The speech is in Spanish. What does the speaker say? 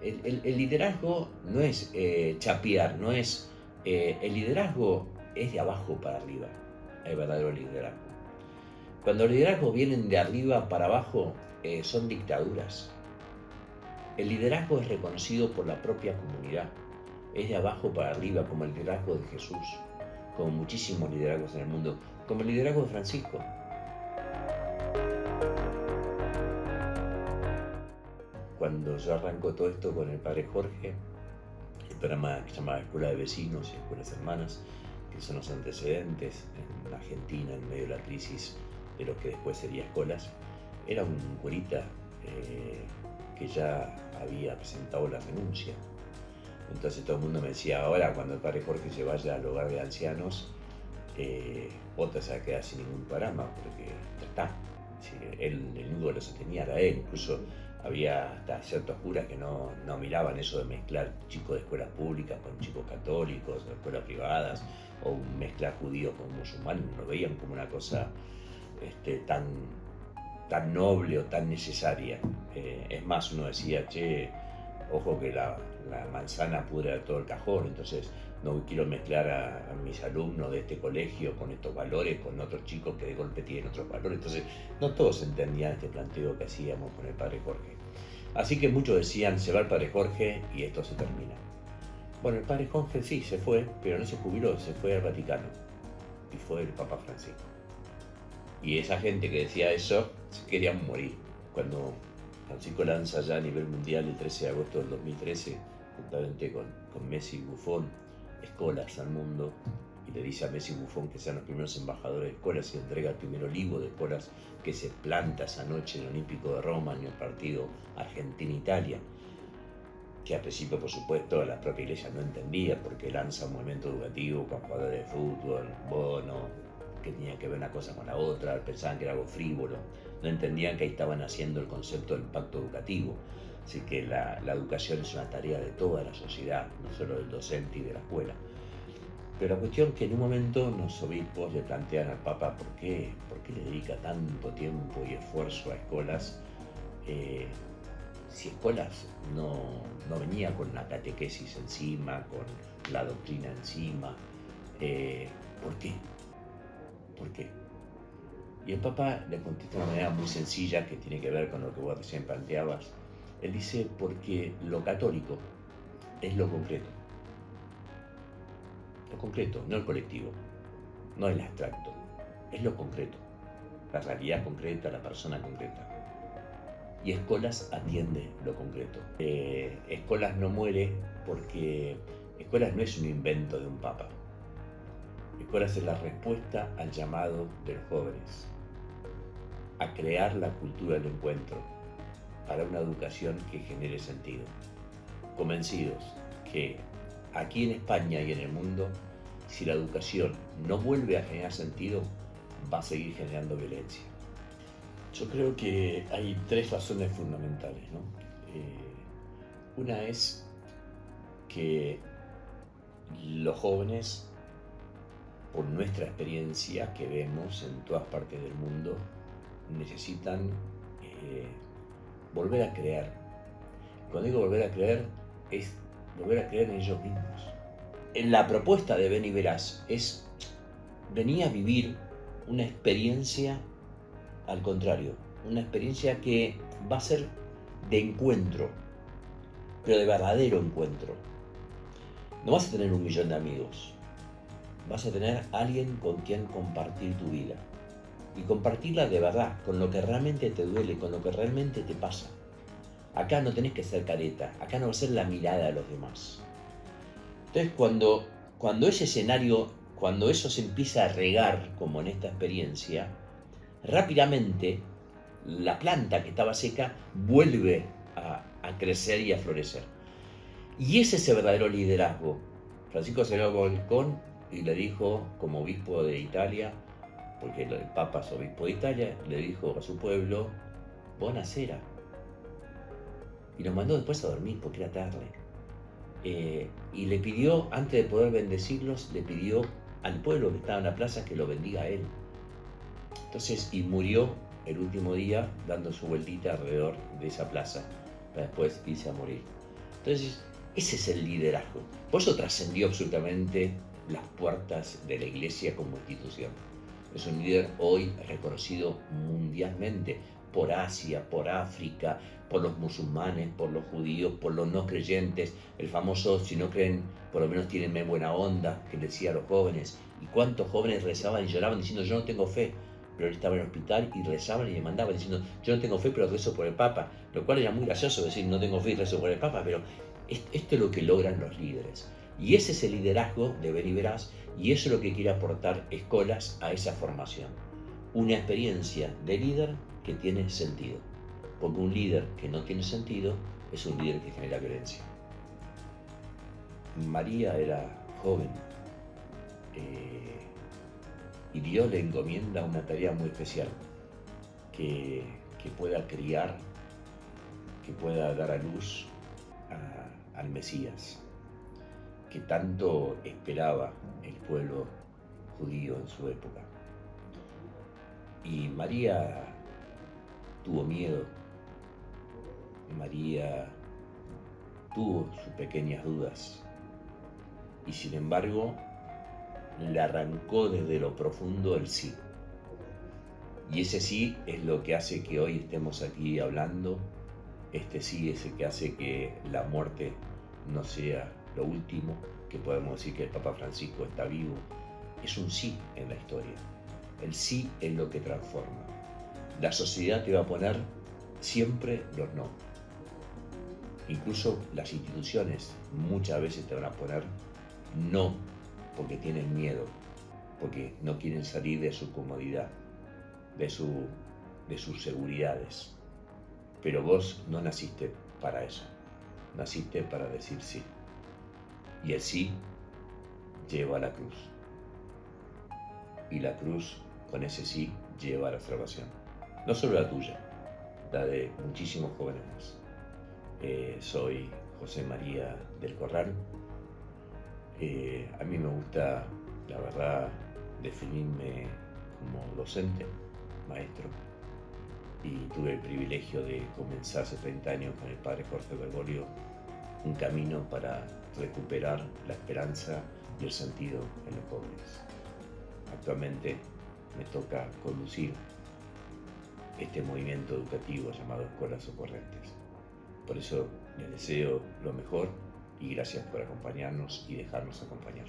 El liderazgo no es chapear, no es... el liderazgo es de abajo para arriba, el verdadero liderazgo. Cuando los liderazgos vienen de arriba para abajo, son dictaduras. El liderazgo es reconocido por la propia comunidad, es de abajo para arriba, como el liderazgo de Jesús, como muchísimos liderazgos en el mundo, como el liderazgo de Francisco. Cuando yo arranco todo esto con el padre Jorge, el programa que se llamaba Escuela de Vecinos y Escuelas Hermanas, que son los antecedentes en Argentina en medio de la crisis de lo que después sería Escolas, era un curita que ya había presentado la renuncia. Entonces todo el mundo me decía, ahora cuando el padre Jorge se vaya al hogar de ancianos, otra se va a quedar sin ningún programa, porque ya está. El único que lo sostenía era él. Incluso había hasta ciertos curas que no miraban eso de mezclar chicos de escuelas públicas con chicos católicos, de escuelas privadas, o mezclar judíos con musulmanes, lo veían como una cosa tan noble o tan necesaria. Es más, uno decía, che, ojo que la manzana pudre todo el cajón, entonces no quiero mezclar a mis alumnos de este colegio con estos valores, con otros chicos que de golpe tienen otros valores. Entonces no todos entendían este planteo que hacíamos con el padre Jorge. Así que muchos decían, se va el padre Jorge y esto se termina. Bueno, el padre Jorge sí se fue, pero no se jubiló, se fue al Vaticano y fue el Papa Francisco. Y esa gente que decía eso se querían morir. Cuando Francisco lanza ya a nivel mundial el 13 de agosto del 2013, juntamente con Messi y Buffon, Escolas al mundo, y le dice a Messi y Buffon que sean los primeros embajadores de Escolas y entrega el primer olivo de Escolas que se planta esa noche en el Olímpico de Roma en el partido Argentina-Italia, que al principio, por supuesto, la propia iglesia no entendía porque lanza un movimiento educativo con jugadores de fútbol, bono, que tenía que ver una cosa con la otra, pensaban que era algo frívolo, no entendían que ahí estaban haciendo el concepto del pacto educativo. Así que la educación es una tarea de toda la sociedad, no solo del docente y de la escuela. Pero la cuestión es que en un momento los obispos le plantean al Papa ¿por qué le dedica tanto tiempo y esfuerzo a Escolas? Si Escolas no venía con la catequesis encima, con la doctrina encima, ¿por qué? ¿Por qué? Y el Papa le contesta de una manera muy sencilla que tiene que ver con lo que vos recién planteabas. Él dice, porque lo católico es lo concreto. Lo concreto, no el colectivo, no el abstracto, es lo concreto, la realidad concreta, la persona concreta. Y Escolas atiende lo concreto. Escolas no muere porque Escolas no es un invento de un papa. Escolas es la respuesta al llamado de los jóvenes a crear la cultura del encuentro para una educación que genere sentido. Convencidos que aquí en España y en el mundo, si la educación no vuelve a generar sentido, va a seguir generando violencia. Yo creo que hay tres razones fundamentales, ¿no? Una es que los jóvenes, por nuestra experiencia que vemos en todas partes del mundo, necesitan volver a creer. Cuando digo volver a creer, es volver a creer en ellos mismos. En la propuesta de Ven y Verás es venir a vivir una experiencia al contrario, una experiencia que va a ser de encuentro, pero de verdadero encuentro. No vas a tener 1 millón de amigos, vas a tener alguien con quien compartir tu vida y compartirla de verdad, con lo que realmente te duele, con lo que realmente te pasa. Acá no tenés que ser careta, acá no va a ser la mirada de los demás. Entonces cuando ese escenario, cuando eso se empieza a regar, como en esta experiencia, rápidamente la planta que estaba seca vuelve a crecer y a florecer. Y ese es el verdadero liderazgo. Francisco se lo balcón y le dijo, como obispo de Italia, porque el Papa es obispo de Italia, le dijo a su pueblo, buonasera. Y los mandó después a dormir porque era tarde. Y le pidió, antes de poder bendecirlos, le pidió al pueblo que estaba en la plaza que lo bendiga a él. Entonces, y murió el último día dando su vueltita alrededor de esa plaza, para después irse a morir. Entonces, ese es el liderazgo. Por eso trascendió absolutamente las puertas de la iglesia como institución. Es un líder hoy reconocido mundialmente por Asia, por África, por los musulmanes, por los judíos, por los no creyentes. El famoso, si no creen, por lo menos tírenme buena onda, que le decía a los jóvenes. ¿Y cuántos jóvenes rezaban y lloraban diciendo yo no tengo fe? Pero él estaba en el hospital y rezaban y le mandaban diciendo yo no tengo fe pero rezo por el Papa. Lo cual era muy gracioso decir no tengo fe y rezo por el Papa, pero esto es lo que logran los líderes. Y ese es el liderazgo de Ver y Verás, y eso es lo que quiere aportar Escolas a esa formación. Una experiencia de líder que tiene sentido. Porque un líder que no tiene sentido es un líder que genera violencia. María era joven y Dios le encomienda una tarea muy especial, que pueda criar, que pueda dar a luz al Mesías, que tanto esperaba el pueblo judío en su época. Y María tuvo miedo, María tuvo sus pequeñas dudas, y sin embargo le arrancó desde lo profundo el sí. Y ese sí es lo que hace que hoy estemos aquí hablando. Este sí es el que hace que la muerte no sea lo último, que podemos decir que el Papa Francisco está vivo. Es un sí en la historia. El sí es lo que transforma. La sociedad te va a poner siempre los no. Incluso las instituciones muchas veces te van a poner no, porque tienen miedo, porque no quieren salir de su comodidad, de sus seguridades. Pero vos no naciste para eso, naciste para decir sí. Y el sí lleva a la cruz. Y la cruz, con ese sí, lleva a la salvación. No solo la tuya, la de muchísimos jóvenes más. Soy José María del Corral. A mí me gusta, la verdad, definirme como docente, maestro. Y tuve el privilegio de comenzar hace 30 años con el padre Jorge Bergoglio un camino para recuperar la esperanza y el sentido en los jóvenes. Actualmente me toca conducir este movimiento educativo llamado Escolas Socorrentes. Por eso les deseo lo mejor y gracias por acompañarnos y dejarnos acompañar.